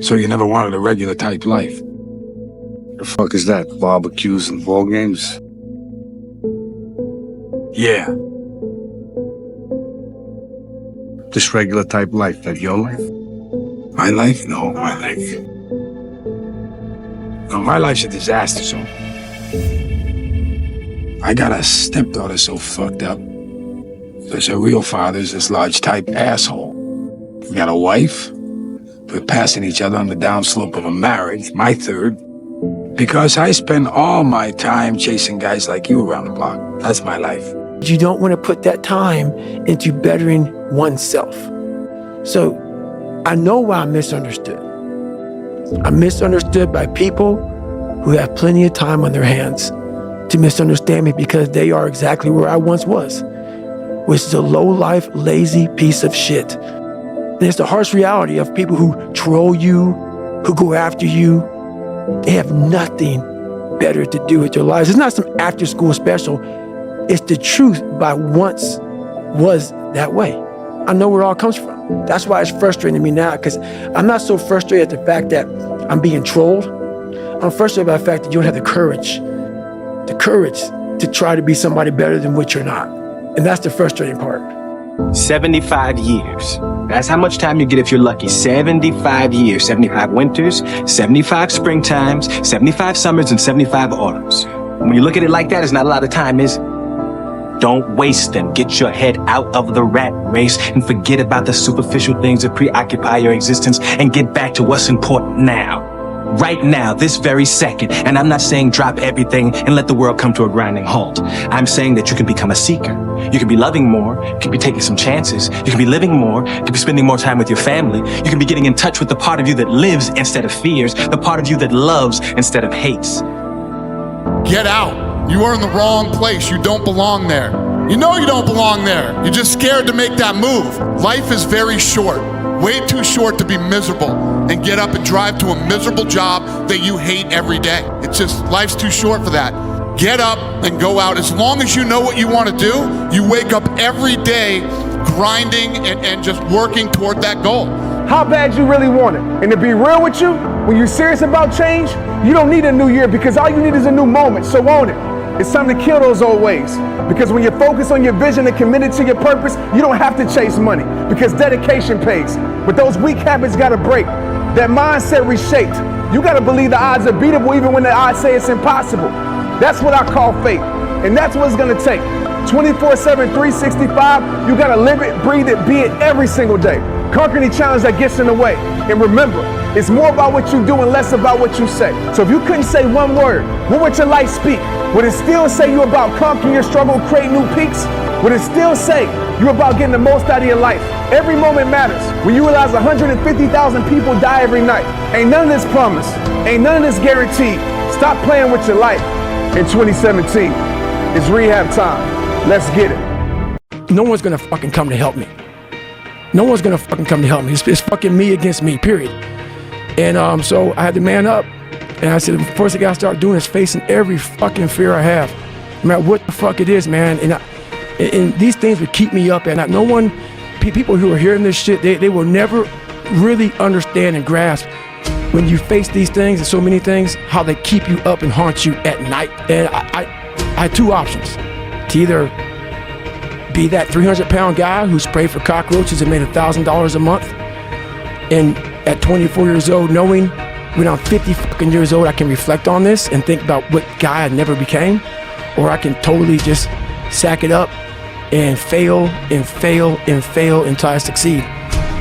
So you never wanted a regular type life? The fuck is that? Barbecues and ball games? Yeah. Just regular type life, that your life? My life? No, my life. No, my life's a disaster, so. I got a stepdaughter so fucked up. Because her real father's this large type asshole. We got a wife. We're passing each other on the downslope of a marriage, my third. Because I spend all my time chasing guys like you around the block. That's my life. You don't want to put that time into bettering oneself. So I know why I'm misunderstood. I'm misunderstood by people who have plenty of time on their hands to misunderstand me because they are exactly where I once was, which is a low-life, lazy piece of shit. And it's the harsh reality of people who troll you, who go after you. They have nothing better to do with their lives. It's not some after-school special. It's the truth by once was that way. I know where it all comes from. That's why it's frustrating me now, because I'm not so frustrated at the fact that I'm being trolled. I'm frustrated by the fact that you don't have the courage to try to be somebody better than what you're not. And that's the frustrating part. 75 years. That's how much time you get if you're lucky. 75 years, 75 winters, 75 springtimes, 75 summers, and 75 autumns. When you look at it like that, it's not a lot of time, is it? Don't waste them. Get your head out of the rat race and forget about the superficial things that preoccupy your existence and get back to what's important now. Right now, this very second. And I'm not saying drop everything and let the world come to a grinding halt. I'm saying that you can become a seeker. You can be loving more. You can be taking some chances. You can be living more. You can be spending more time with your family. You can be getting in touch with the part of you that lives instead of fears, the part of you that loves instead of hates. Get out. You are in the wrong place. You don't belong there. You know you don't belong there. You're just scared to make that move. Life is very short. Way too short to be miserable and get up and drive to a miserable job that you hate every day. It's just, life's too short for that. Get up and go out. As long as you know what you want to do, you wake up every day grinding and just working toward that goal. How bad you really want it. And to be real with you, when you're serious about change, you don't need a new year because all you need is a new moment, so own it. It's time to kill those old ways. Because when you're focused on your vision and committed to your purpose, you don't have to chase money because dedication pays. But those weak habits gotta break. That mindset reshaped. You gotta believe the odds are beatable even when the odds say it's impossible. That's what I call faith. And that's what it's gonna take. 24/7, 365, you gotta live it, breathe it, be it every single day. Conquer any challenge that gets in the way. And remember, it's more about what you do and less about what you say. So if you couldn't say one word, what would your life speak? Would it still say you about conquering your struggle, create new peaks? Would it still say you about getting the most out of your life? Every moment matters. When you realize 150,000 people die every night, ain't none of this promised, ain't none of this guaranteed. Stop playing with your life. In 2017, it's rehab time. Let's get it. No one's gonna fucking come to help me. No one's gonna fucking come to help me. It's fucking me against me, period. And so I had to man up. And I said, the first thing I gotta start doing is facing every fucking fear I have. No matter what the fuck it is, man. And these things would keep me up at night. No one, people who are hearing this shit, they will never really understand and grasp when you face these things and so many things, how they keep you up and haunt you at night. And I had two options. To either be that 300-pound guy who sprayed for cockroaches and made $1,000 a month, and at 24 years old, knowing when I'm 50 fucking years old, I can reflect on this and think about what guy I never became, or I can totally just sack it up and fail and fail and fail until I succeed.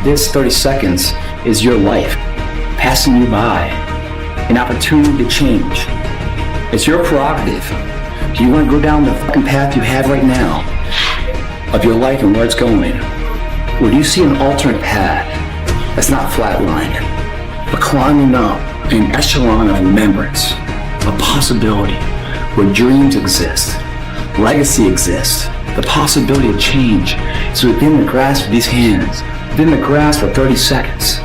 This 30 seconds is your life passing you by, an opportunity to change. It's your prerogative. Do you want to go down the fucking path you have right now of your life and where it's going? Or do you see an alternate path that's not flatlined, but climbing up an echelon of remembrance, a possibility where dreams exist, legacy exists, the possibility of change is within the grasp of these hands, within the grasp of 30 seconds.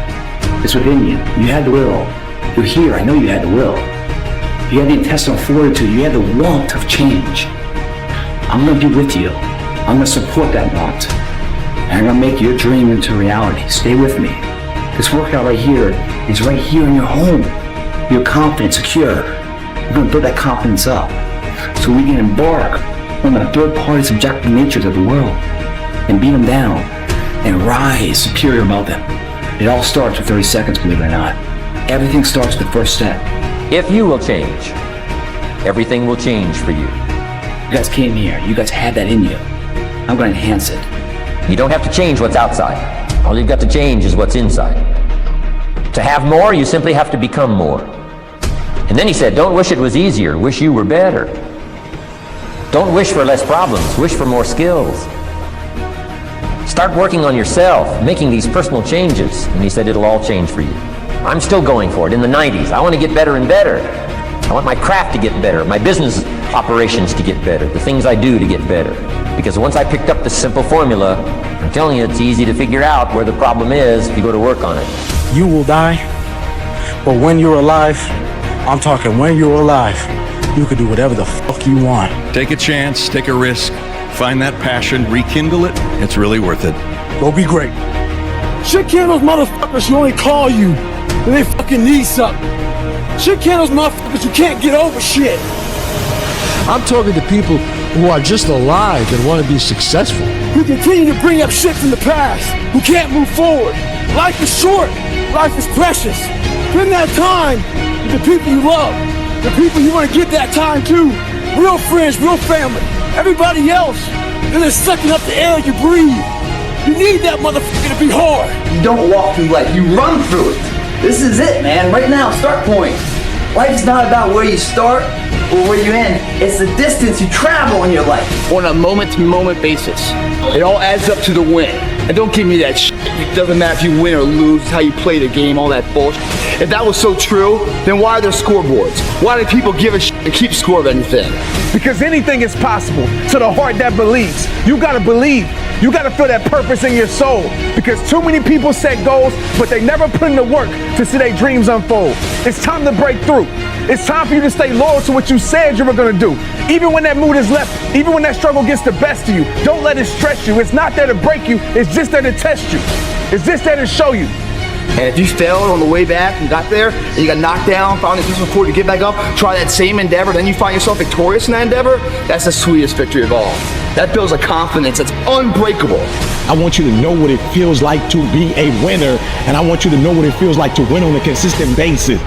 It's within you. You had the will. You're here. I know you had the will. You had the intestinal fortitude. You had the want of change. I'm going to be with you. I'm going to support that want. And I'm going to make your dream into reality. Stay with me. This workout right here is right here in your home. You're confident, secure. We're going to build that confidence up so we can embark on the third-party subjective natures of the world and beat them down and rise superior above them. It all starts with 30 seconds, believe it or not. Everything starts with the first step. If you will change, everything will change for you. You guys came here. You guys have that in you. I'm going to enhance it. You don't have to change what's outside. All you've got to change is what's inside. To have more, you simply have to become more. And then he said, don't wish it was easier, wish you were better. Don't wish for less problems, wish for more skills. Start working on yourself, making these personal changes. And he said, it'll all change for you. I'm still going for it in the 90s. I want to get better and better. I want my craft to get better, my business operations to get better, the things I do to get better. Because once I picked up this simple formula, I'm telling you, it's easy to figure out where the problem is if you go to work on it. You will die, but when you're alive, I'm talking when you're alive, you can do whatever the fuck you want. Take a chance, take a risk, find that passion, rekindle it. It's really worth it. Go be great. Shit can those motherfuckers who only call you when they fucking need something. Shit can those motherfuckers who can't get over shit. I'm talking to people who are just alive and want to be successful. Who continue to bring up shit from the past, who can't move forward. Life is short, life is precious. Spend that time with the people you love, the people you want to give that time to. Real friends, real family. Everybody else, they're just sucking up the air you breathe. You need that motherfucker to be hard. You don't walk through life, you run through it. This is it, man. Right now, start point. Life's not about where you start or where you end. It's the distance you travel in your life. On a moment-to-moment basis. It all adds up to the win. And don't give me that shit. It doesn't matter if you win or lose, it's how you play the game, all that bullshit. If that was so true, then why are there scoreboards? Why do people give a shit and keep score of anything? Because anything is possible to the heart that believes. You gotta believe. You gotta feel that purpose in your soul. Because too many people set goals, but they never put in the work to see their dreams unfold. It's time to break through. It's time for you to stay loyal to what you said you were gonna do. Even when that mood is left, even when that struggle gets the best of you, don't let it stress you. It's not there to break you, it's just there to test you. It's just there to show you. And if you failed on the way back and got there, and you got knocked down, found this before to get back up, try that same endeavor, then you find yourself victorious in that endeavor, that's the sweetest victory of all. That builds a confidence that's unbreakable. I want you to know what it feels like to be a winner, and I want you to know what it feels like to win on a consistent basis.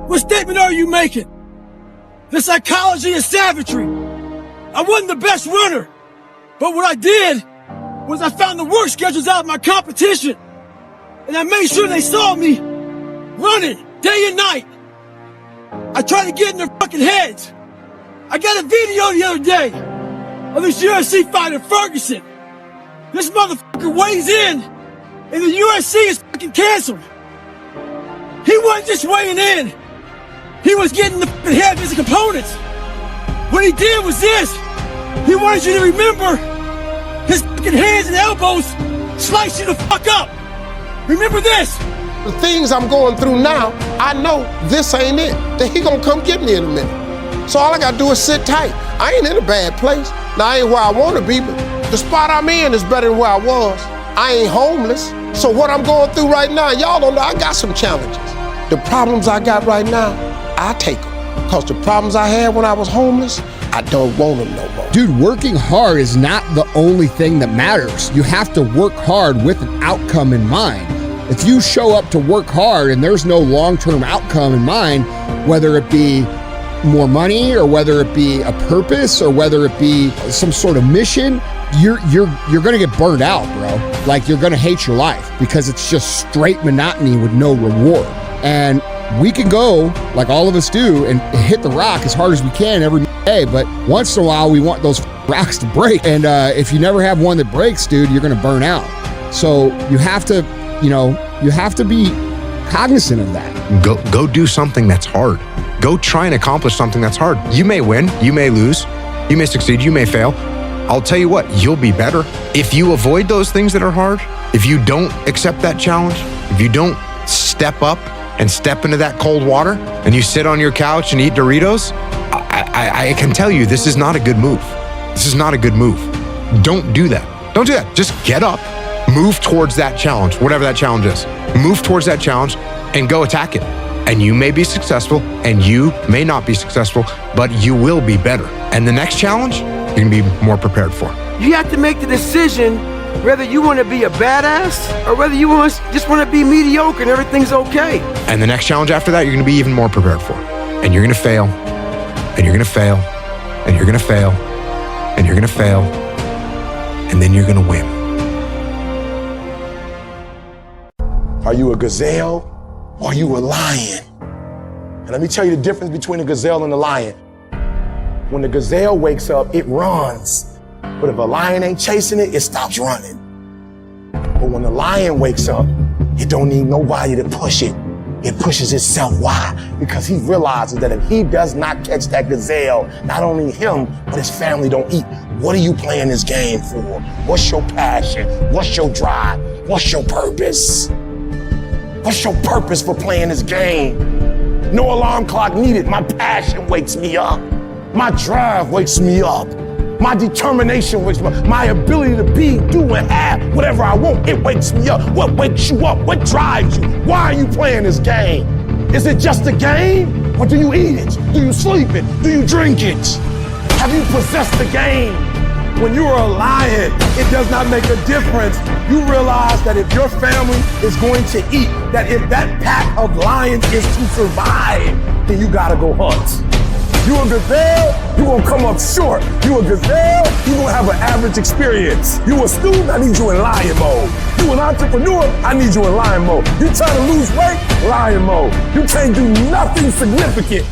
What statement are you making? The psychology is savagery. I wasn't the best runner, but what I did was I found the work schedules out of my competition, and I made sure they saw me running day and night. I tried to get in their fucking heads. I got a video the other day of this UFC fighter, Ferguson. This motherfucker weighs in, and the UFC is fucking canceled. He wasn't just weighing in. He was getting the fucking head of his components. What he did was this. He wanted you to remember his fucking hands and elbows slice you the fuck up. Remember this. The things I'm going through now, I know this ain't it. That he gonna come get me in a minute. So all I gotta do is sit tight. I ain't in a bad place. Now I ain't where I wanna be, but the spot I'm in is better than where I was. I ain't homeless. So what I'm going through right now, y'all don't know, I got some challenges. The problems I got right now, I take them. Cause the problems I had when I was homeless, I don't want them no more. Dude, working hard is not the only thing that matters. You have to work hard with an outcome in mind. If you show up to work hard and there's no long-term outcome in mind, whether it be more money or whether it be a purpose or whether it be some sort of mission, you're gonna get burned out, bro. Like, you're gonna hate your life because it's just straight monotony with no reward. And we can go, like all of us do, and hit the rock as hard as we can every day, but once in a while we want those rocks to break. And if you never have one that breaks, dude, you're gonna burn out. So you have to, you have to be cognizant of that. Go do something that's hard. Go try and accomplish something that's hard. You may win, you may lose, you may succeed, you may fail. I'll tell you what, you'll be better. If you avoid those things that are hard, if you don't accept that challenge, if you don't step up and step into that cold water and you sit on your couch and eat Doritos, I can tell you this is not a good move. This is not a good move. Don't do that. Don't do that. Just get up, move towards that challenge, whatever that challenge is. Move towards that challenge and go attack it. And you may be successful and you may not be successful, but you will be better. And the next challenge, you're gonna be more prepared for. You have to make the decision whether you want to be a badass or whether you just want to be mediocre and everything's okay. And the next challenge after that, you're gonna be even more prepared for. And you're gonna fail, and you're gonna fail, and you're gonna fail, and you're gonna fail, and then you're gonna win. Are you a gazelle or are you a lion? And let me tell you the difference between a gazelle and a lion. When the gazelle wakes up, it runs. But if a lion ain't chasing it, it stops running. But when the lion wakes up, it don't need nobody to push it. It pushes itself. Why? Because he realizes that if he does not catch that gazelle, not only him, but his family don't eat. What are you playing this game for? What's your passion? What's your drive? What's your purpose? What's your purpose for playing this game? No alarm clock needed. My passion wakes me up. My drive wakes me up. My determination wakes me up. My ability to be, do, and have whatever I want, it wakes me up. What wakes you up? What drives you? Why are you playing this game? Is it just a game? Or do you eat it? Do you sleep it? Do you drink it? Have you possessed the game? When you are a lion, it does not make a difference. You realize that if your family is going to eat, that if that pack of lions is to survive, then you gotta go hunt. You a gazelle, you gonna come up short. You a gazelle, you gonna have an average experience. You a student, I need you in lion mode. You an entrepreneur, I need you in lion mode. You trying to lose weight, lion mode. You can't do nothing significant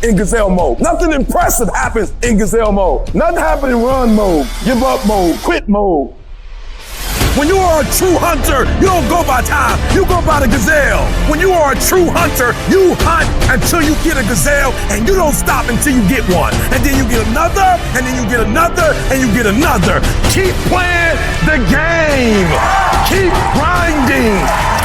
in gazelle mode. Nothing impressive happens in gazelle mode. Nothing happens in run mode, give up mode, quit mode. When you are a true hunter, you don't go by time, you go by the gazelle. When you are a true hunter, you hunt until you get a gazelle and you don't stop until you get one. And then you get another, and then you get another, and you get another. Keep playing the game. Keep grinding.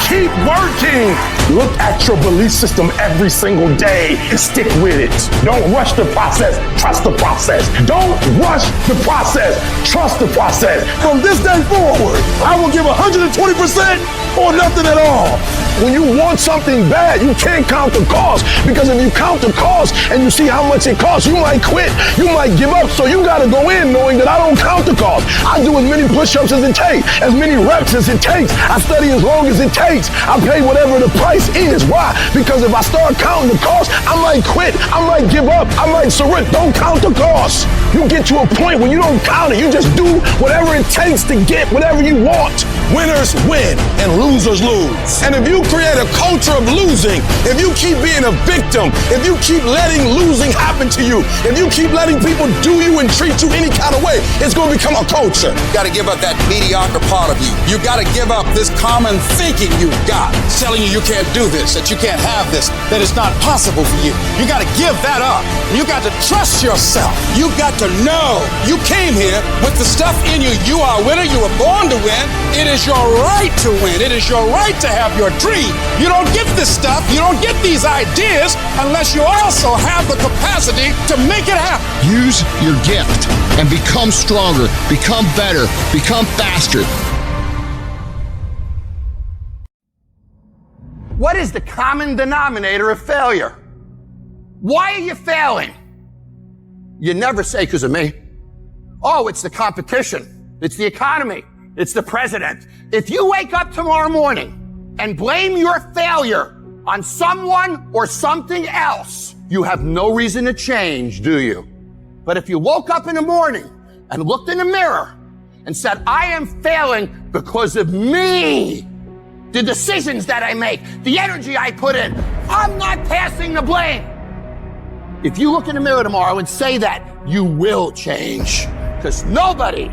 Keep working. Look at your belief system every single day and stick with it. Don't rush the process, trust the process. Don't rush the process, trust the process. From this day forward, I will give 120% or nothing at all. When you want something bad, you can't count the cost, because if you count the cost and you see how much it costs, you might quit, you might give up. So you gotta go in knowing that I don't count the cost. I do as many push-ups as it takes, as many reps as it takes. I study as long as it takes. I pay whatever the price is. Why? Because if I start counting the cost, I might quit, I might give up, I might surrender. Don't count the cost. You get to a point where you don't count it, you just do whatever it takes to get whatever you want. Winners win and losers lose. And if you create a culture of losing, if you keep being a victim, if you keep letting losing happen to you, if you keep letting people do you and treat you any kind of way, it's going to become a culture. You got to give up that mediocre part of you. You got to give up this common thinking you've got, telling you can't do this, that you can't have this, that it's not possible for you. You got to give that up. You got to trust yourself. You got to know you came here with the stuff in you. You are a winner. You were born to win. It is your right to win. It is your right to have your dream. You don't get this stuff, you don't get these ideas unless you also have the capacity to make it happen. Use your gift and become stronger, become better, become faster. What is the common denominator of failure? Why are you failing? You never say because of me. Oh, it's the competition. It's the economy. It's the president. If you wake up tomorrow morning and blame your failure on someone or something else, you have no reason to change, do you? But if you woke up in the morning and looked in the mirror and said, I am failing because of me, the decisions that I make, the energy I put in, I'm not passing the blame. If you look in the mirror tomorrow and say that, you will change, because nobody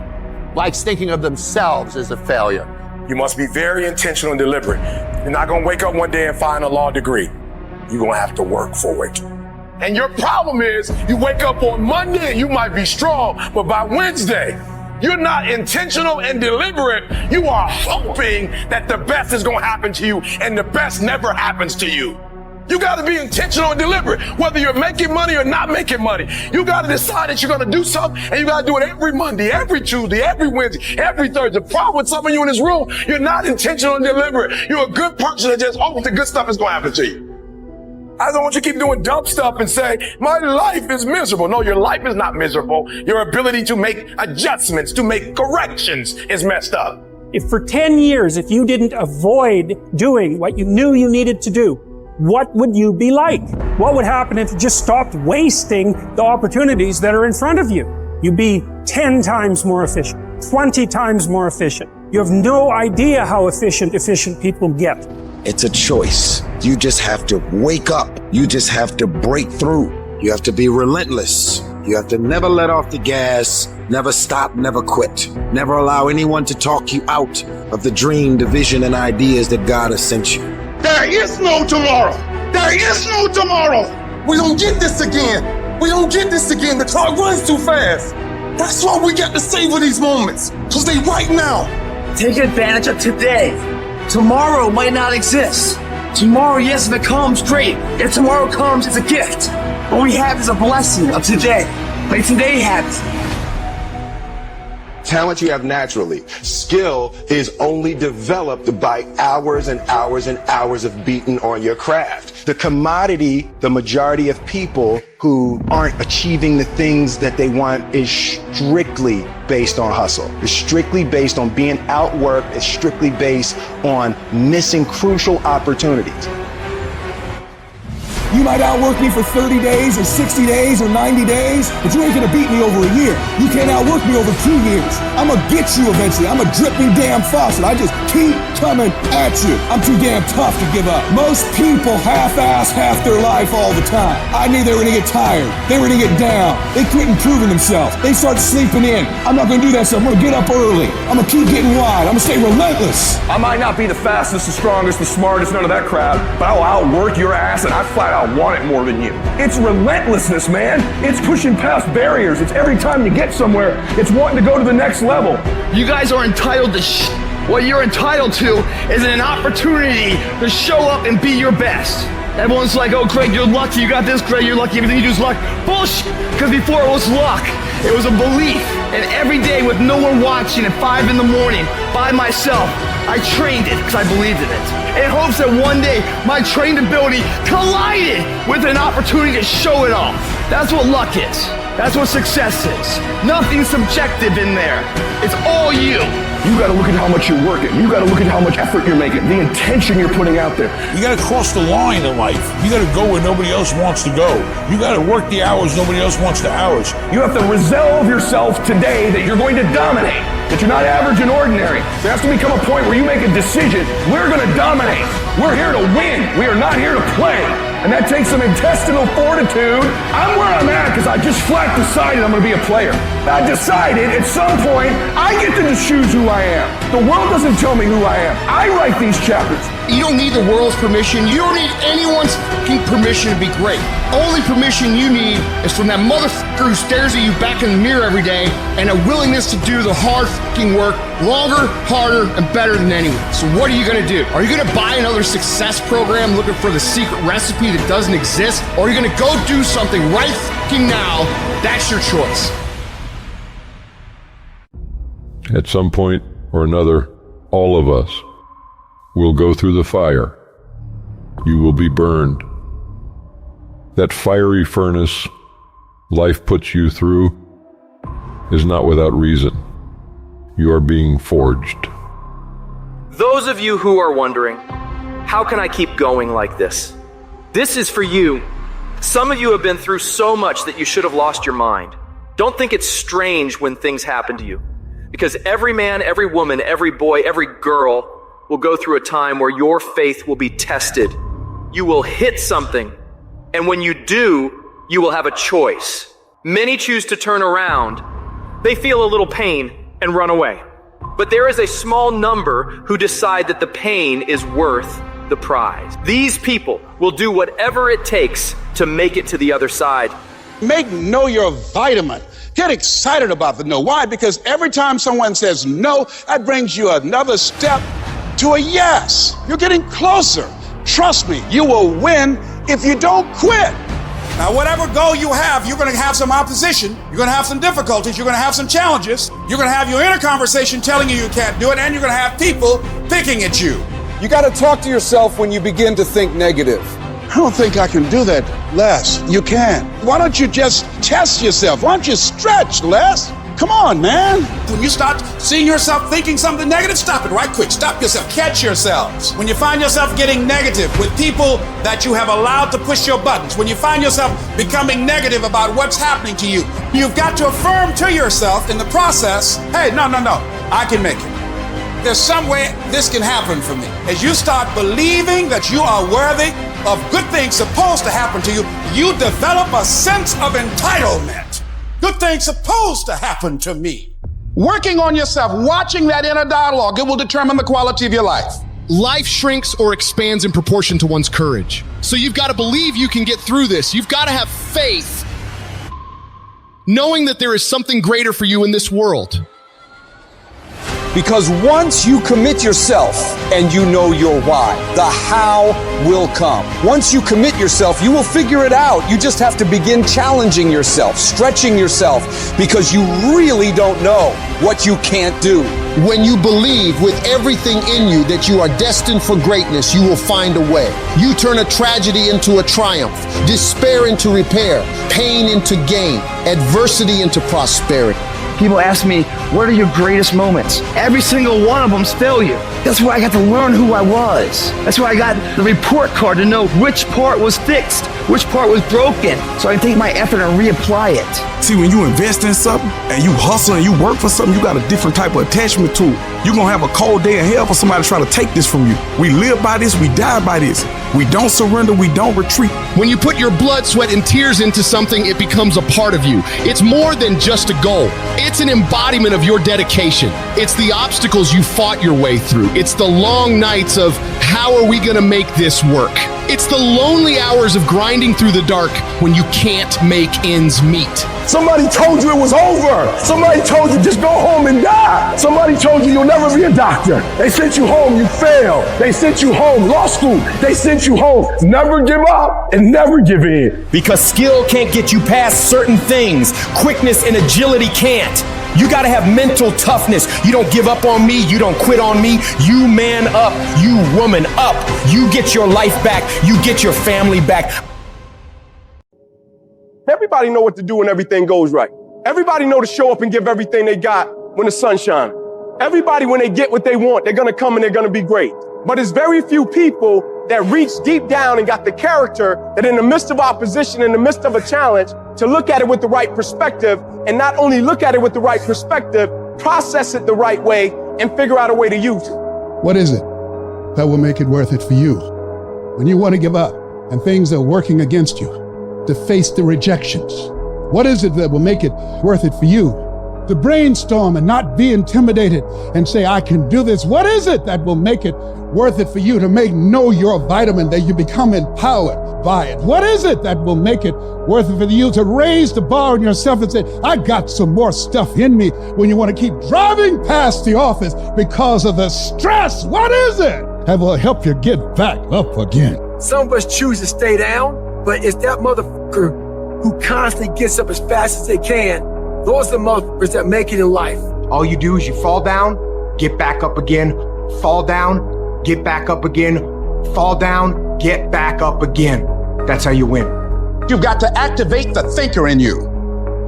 likes thinking of themselves as a failure. You must be very intentional and deliberate. You're not gonna wake up one day and find a law degree. You're gonna have to work for it. And your problem is, you wake up on Monday and you might be strong, but by Wednesday, you're not intentional and deliberate. You are hoping that the best is gonna happen to you, and the best never happens to you. You got to be intentional and deliberate, whether you're making money or not making money. You got to decide that you're going to do something, and you got to do it every Monday, every Tuesday, every Wednesday, every Thursday. The problem with some of you in this room, you're not intentional and deliberate. You're a good person that just hopes the good stuff is going to happen to you. I don't want you to keep doing dumb stuff and say, my life is miserable. No, your life is not miserable. Your ability to make adjustments, to make corrections is messed up. If for 10 years, if you didn't avoid doing what you knew you needed to do, what would you be like? What would happen if you just stopped wasting the opportunities that are in front of you? You'd be 10 times more efficient, 20 times more efficient. You have no idea how efficient people get. It's a choice. You just have to wake up. You just have to break through. You have to be relentless. You have to never let off the gas, never stop, never quit. Never allow anyone to talk you out of the dream, the vision, and ideas that God has sent you. There is no tomorrow. There is no tomorrow. We don't get this again. We don't get this again. The clock runs too fast. That's why we got to savor these moments, because they right now. Take advantage of today. Tomorrow might not exist. Tomorrow, yes, if it comes, great. If tomorrow comes, it's a gift. What we have is a blessing of today. Like today happens. Talent you have naturally. Skill is only developed by hours and hours and hours of beating on your craft. The commodity, the majority of people who aren't achieving the things that they want is strictly based on hustle. It's strictly based on being outworked. It's strictly based on missing crucial opportunities. You might outwork me for 30 days or 60 days or 90 days, but you ain't gonna beat me over a year. You can't outwork me over 2 years. I'm gonna get you eventually. I'm a dripping damn faucet. I just keep coming at you. I'm too damn tough to give up. Most people half-ass half their life all the time. I knew they were gonna get tired. They were gonna get down. They quit improving themselves. They start sleeping in. I'm not gonna do that stuff. I'm gonna get up early. I'm gonna keep getting wide. I'm gonna stay relentless. I might not be the fastest, the strongest, the smartest, none of that crap, but I'll outwork your ass, and I flat out want it more than you. It's relentlessness, man. It's pushing past barriers. It's every time you get somewhere, it's wanting to go to the next level. You guys are entitled to What you're entitled to is an opportunity to show up and be your best. Everyone's like, oh, Craig, you're lucky. You got this, Craig, you're lucky. Everything you do is luck. Bullshit. Because before it was luck. It was a belief. And every day with no one watching at 5 in the morning by myself, I trained it because I believed in it. In hopes that one day my trained ability collided with an opportunity to show it off. That's what luck is. That's what success is. Nothing subjective in there. It's all you. You gotta look at how much you're working. You gotta look at how much effort you're making, the intention you're putting out there. You gotta cross the line in life. You gotta go where nobody else wants to go. You gotta work the hours nobody else wants the hours. You have to resolve yourself today that you're going to dominate, that you're not average and ordinary. There has to become a point where you make a decision. We're gonna dominate. We're here to win. We are not here to play. And that takes some intestinal fortitude. I'm where I'm at because I just flat decided I'm going to be a player. I decided at some point I get to choose who I am. The world doesn't tell me who I am. I write these chapters. You don't need the world's permission. You don't need anyone's permission to be great. Only permission you need is from that motherfucker who stares at you back in the mirror every day and a willingness to do the hard work longer, harder, and better than anyone. So what are you going to do? Are you going to buy another success program looking for the secret recipe that doesn't exist? Or are you going to go do something right now? That's your choice. At some point or another, all of us will go through the fire. You will be burned. That fiery furnace life puts you through is not without reason. You are being forged. Those of you who are wondering, how can I keep going like this? This is for you. Some of you have been through so much that you should have lost your mind. Don't think it's strange when things happen to you. Because every man, every woman, every boy, every girl will go through a time where your faith will be tested. You will hit something. And when you do, you will have a choice. Many choose to turn around. They feel a little pain and run away. But there is a small number who decide that the pain is worth the prize. These people will do whatever it takes to make it to the other side. Make no your vitamin. Get excited about the no. Why? Because every time someone says no, that brings you another step to a yes. You're getting closer. Trust me, you will win if you don't quit. Now, whatever goal you have, you're going to have some opposition. You're going to have some difficulties. You're going to have some challenges. You're going to have your inner conversation telling you can't do it, and you're going to have people picking at you. You got to talk to yourself when you begin to think negative. I don't think I can do that, Les. You can. Why don't you just test yourself? Why don't you stretch, Les? Come on, man. When you start seeing yourself thinking something negative, stop it right quick. Stop yourself. Catch yourselves. When you find yourself getting negative with people that you have allowed to push your buttons, when you find yourself becoming negative about what's happening to you, you've got to affirm to yourself in the process, hey, no, I can make it. There's some way this can happen for me. As you start believing that you are worthy of good things supposed to happen to you, you develop a sense of entitlement. Good things supposed to happen to me. Working on yourself, watching that inner dialogue, it will determine the quality of your life. Life shrinks or expands in proportion to one's courage. So you've got to believe you can get through this. You've got to have faith, knowing that there is something greater for you in this world. Because once you commit yourself and you know your why, the how will come. Once you commit yourself, you will figure it out. You just have to begin challenging yourself, stretching yourself, because you really don't know what you can't do. When you believe with everything in you that you are destined for greatness, you will find a way. You turn a tragedy into a triumph, despair into repair, pain into gain, adversity into prosperity. People ask me, what are your greatest moments? Every single one of them's failure. That's why I got to learn who I was. That's why I got the report card to know which part was fixed, which part was broken, so I can take my effort and reapply it. See, when you invest in something and you hustle and you work for something, you got a different type of attachment to it. You're going to have a cold day in hell for somebody trying to take this from you. We live by this, we die by this. We don't surrender, we don't retreat. When you put your blood, sweat, and tears into something, it becomes a part of you. It's more than just a goal. It's an embodiment of your dedication. It's the obstacles you fought your way through. It's the long nights of, how are we gonna make this work? It's the lonely hours of grinding through the dark when you can't make ends meet. Somebody told you it was over. Somebody told you just go home and die. Somebody told you you'll never be a doctor. They sent you home, you failed. They sent you home, law school. They sent you home. Never give up and never give in. Because skill can't get you past certain things. Quickness and agility can't. You gotta have mental toughness. You don't give up on me. You don't quit on me. You man up. You woman up. You get your life back. You get your family back. Everybody know what to do when everything goes right. Everybody know to show up and give everything they got when the sun's shining. Everybody, when they get what they want, they're gonna come and they're gonna be great. But there's very few people that reach deep down and got the character that in the midst of opposition, in the midst of a challenge, to look at it with the right perspective, and not only look at it with the right perspective, process it the right way and figure out a way to use it. What is it that will make it worth it for you? When you want to give up and things are working against you, to face the rejections. What is it that will make it worth it for you? To brainstorm and not be intimidated and say, I can do this. What is it that will make it worth it for you to know your vitamin, that you become empowered by it? What is it that will make it worth it for you to raise the bar on yourself and say, I got some more stuff in me, when you want to keep driving past the office because of the stress? What is it that will help you get back up again? Some of us choose to stay down, but it's that motherfucker who constantly gets up as fast as they can. Those are the motherfuckers that make it in life. All you do is you fall down, get back up again, fall down, get back up again, fall down, get back up again. That's how you win. You've got to activate the thinker in you.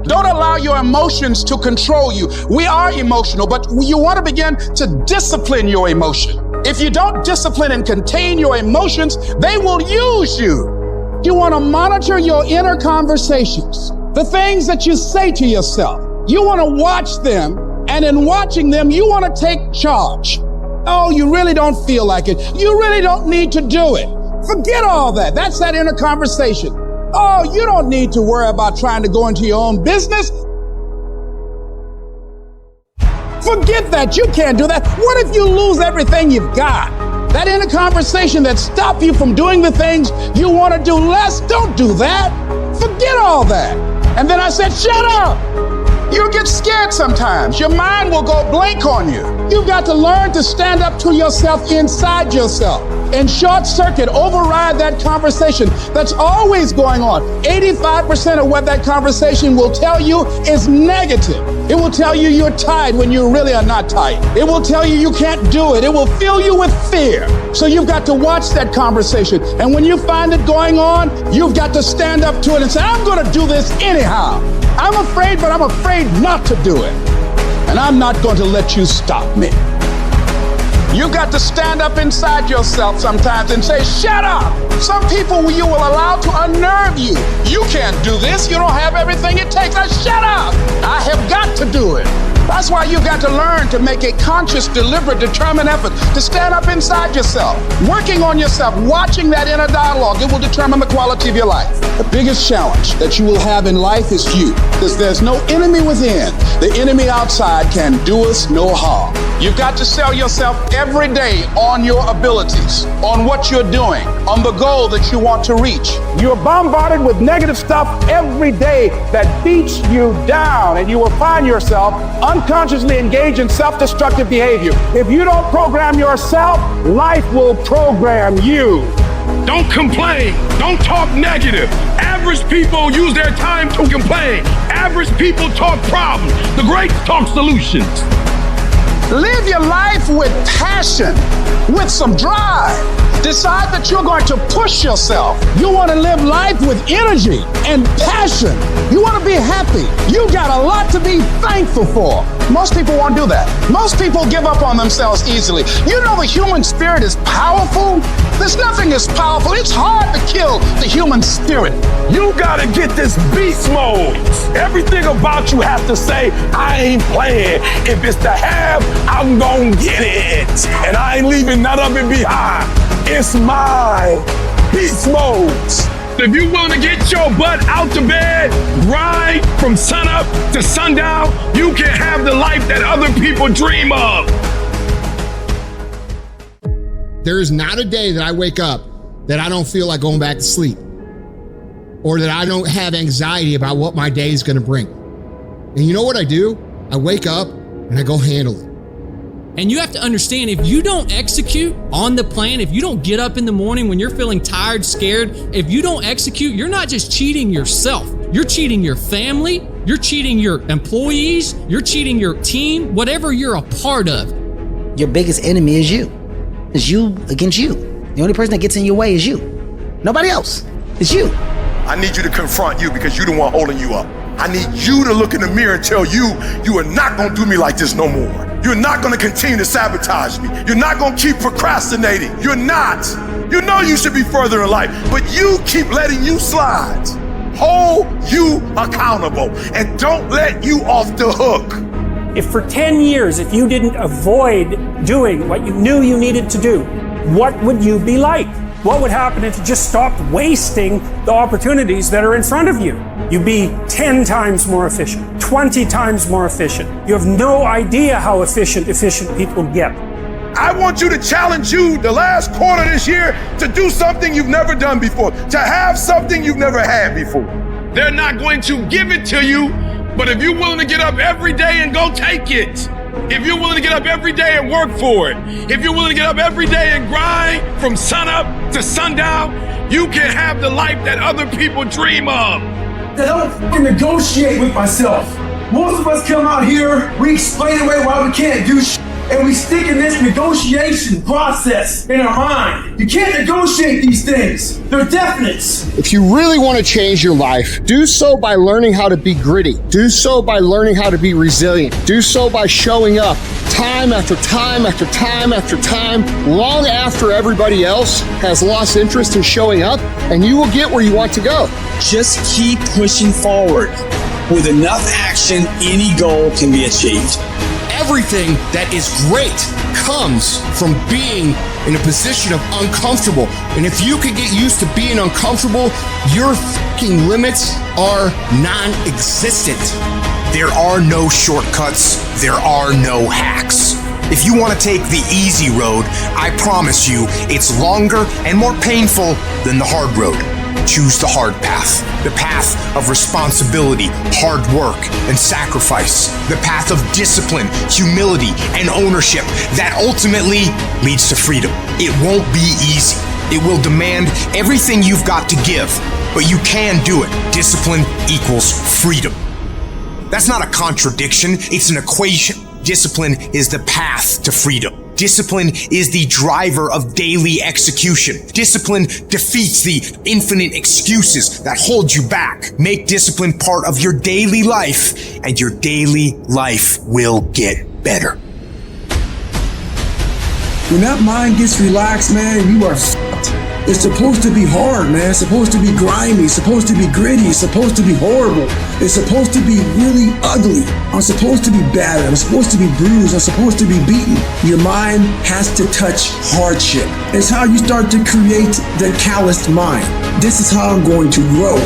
Don't allow your emotions to control you. We are emotional, but you want to begin to discipline your emotion. If you don't discipline and contain your emotions, they will use you. You want to monitor your inner conversations, the things that you say to yourself. You want to watch them, and in watching them, you want to take charge. Oh, you really don't feel like it. You really don't need to do it. Forget all that. That's that inner conversation. Oh, you don't need to worry about trying to go into your own business. Forget that. You can't do that. What if you lose everything you've got? That inner conversation that stops you from doing the things you want to do less, don't do that. Forget all that. And then I said, shut up. You get scared sometimes. Your mind will go blank on you. You've got to learn to stand up to yourself inside yourself and short circuit, override that conversation that's always going on. 85% of what that conversation will tell you is negative. It will tell you you're tired when you really are not tired. It will tell you you can't do it. It will fill you with fear. So you've got to watch that conversation. And when you find it going on, you've got to stand up to it and say, I'm going to do this anyhow. I'm afraid, but I'm afraid not to do it. And I'm not going to let you stop me. You've got to stand up inside yourself sometimes and say, shut up. Some people you will allow to unnerve you. You can't do this. You don't have everything it takes. Shut up. I have got to do it. That's why you've got to learn to make a conscious, deliberate, determined effort to stand up inside yourself, working on yourself, watching that inner dialogue. It will determine the quality of your life. The biggest challenge that you will have in life is you, because there's no enemy within. The enemy outside can do us no harm. You've got to sell yourself every day on your abilities, on what you're doing, on the goal that you want to reach. You're bombarded with negative stuff every day that beats you down, and you will find yourself unconsciously engaged in self-destructive behavior. If you don't program yourself, life will program you. Don't complain. Don't talk negative. Average people use their time to complain. Average people talk problems. The greats talk solutions. Live your life with passion, with some drive. Decide that you're going to push yourself. You want to live life with energy and passion. You want to be happy. You got a lot to be thankful for. Most people won't do that. Most people give up on themselves easily. You know the human spirit is powerful. There's nothing as powerful. It's hard to kill the human spirit. You gotta get this beast mode. Everything about you has to say, I ain't playing. If it's to have, I'm gonna get it. And I ain't leaving none of it behind. It's mine. Beast mode. If you want to get your butt out to bed, grind from sunup to sundown, you can have the life that other people dream of. There is not a day that I wake up that I don't feel like going back to sleep, or that I don't have anxiety about what my day is going to bring. And you know what I do? I wake up and I go handle it. And you have to understand, if you don't execute on the plan, if you don't get up in the morning when you're feeling tired, scared, if you don't execute, you're not just cheating yourself. You're cheating your family, you're cheating your employees, you're cheating your team, whatever you're a part of. Your biggest enemy is you. It's you against you. The only person that gets in your way is you. Nobody else. It's you. I need you to confront you because you're the one holding you up. I need you to look in the mirror and tell you, you are not gonna do me like this no more. You're not gonna continue to sabotage me. You're not gonna keep procrastinating. You're not. You know you should be further in life, but you keep letting you slide. Hold you accountable and don't let you off the hook. If for 10 years, if you didn't avoid doing what you knew you needed to do, what would you be like? What would happen if you just stopped wasting the opportunities that are in front of you? You'd be 10 times more efficient, 20 times more efficient. You have no idea how efficient people get. I want you to challenge you the last quarter this year to do something you've never done before, to have something you've never had before. They're not going to give it to you, but if you're willing to get up every day and go take it, if you're willing to get up every day and work for it, if you're willing to get up every day and grind from sunup to sundown, you can have the life that other people dream of. I don't negotiate with myself. Most of us come out here, we explain away why we can't do shit, and we stick in this negotiation process in our mind. You can't negotiate these things. They're definites. If you really want to change your life, do so by learning how to be gritty. Do so by learning how to be resilient. Do so by showing up time after time after time after time, long after everybody else has lost interest in showing up, and you will get where you want to go. Just keep pushing forward. With enough action, any goal can be achieved. Everything that is great comes from being in a position of uncomfortable. And if you can get used to being uncomfortable, your fucking limits are non-existent. There are no shortcuts. There are no hacks. If you want to take the easy road, I promise you it's longer and more painful than the hard road. choose the hard path. The path of responsibility, hard work, and sacrifice. The path of discipline, humility, and ownership that ultimately leads to freedom. It won't be easy. It will demand everything you've got to give, but you can do it. Discipline equals freedom. That's not a contradiction, it's an equation. Discipline is the path to freedom. Discipline is the driver of daily execution. Discipline defeats the infinite excuses that hold you back. Make discipline part of your daily life, and your daily life will get better. When that mind gets relaxed, man, you are f***ed. It's supposed to be hard, man. It's supposed to be grimy. It's supposed to be gritty. It's supposed to be horrible. It's supposed to be really ugly. I'm supposed to be battered. I'm supposed to be bruised. I'm supposed to be beaten. Your mind has to touch hardship. It's how you start to create the calloused mind. This is how I'm going to grow.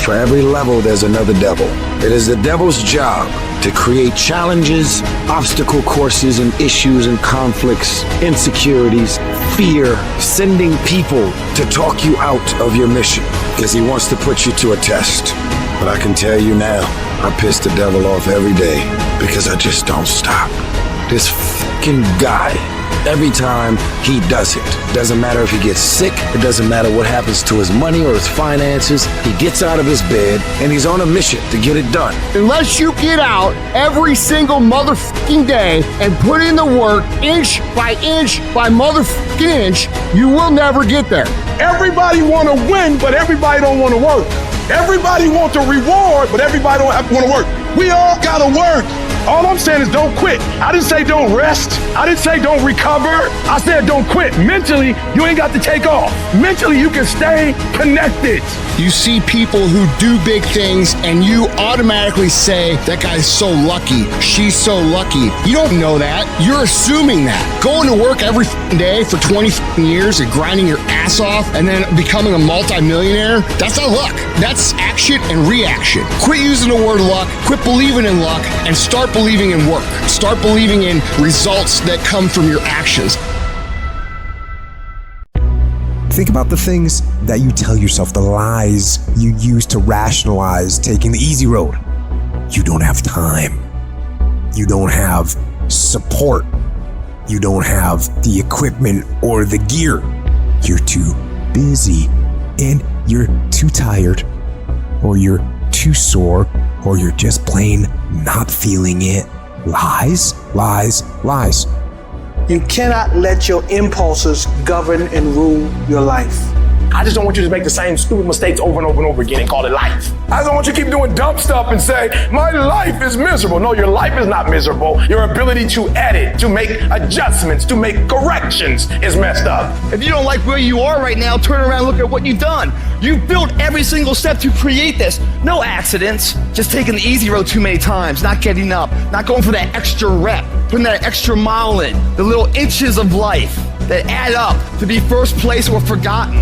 For every level, there's another devil. It is the devil's job to create challenges, obstacle courses, and issues and conflicts, insecurities, fear, sending people to talk you out of your mission because he wants to put you to a test. But I can tell you now, I piss the devil off every day because I just don't stop. This fucking guy, every time he does it, doesn't matter if he gets sick, it doesn't matter what happens to his money or his finances, he gets out of his bed and he's on a mission to get it done. Unless you get out every single motherfucking day and put in the work inch by motherfucking inch, you will never get there. Everybody want to win, but everybody don't want to work. Everybody wants a reward, but everybody don't want to work. We all got to work. All I'm saying is don't quit. I didn't say don't rest. I didn't say don't recover. I said don't quit. Mentally, you ain't got to take off. Mentally, you can stay connected. You see people who do big things and you automatically say, that guy's so lucky, she's so lucky. You don't know that. You're assuming that. Going to work every day for 20 years and grinding your ass off and then becoming a multimillionaire, that's not luck. That's action and reaction. Quit using the word luck, quit believing in luck, and start believing in work. Start believing in results that come from your actions. Think about the things that you tell yourself, the lies you use to rationalize taking the easy road. You don't have time. You don't have support. You don't have the equipment or the gear. You're too busy and you're too tired, or you're too sore, or you're just plain not feeling it. Lies, lies, lies. You cannot let your impulses govern and rule your life. I just don't want you to make the same stupid mistakes over and over and over again and call it life. I just don't want you to keep doing dumb stuff and say, my life is miserable. No, your life is not miserable. Your ability to edit, to make adjustments, to make corrections is messed up. If you don't like where you are right now, turn around and look at what you've done. You've built every single step to create this. No accidents, just taking the easy road too many times, not getting up, not going for that extra rep, putting that extra mile in, the little inches of life that add up to be first place or forgotten.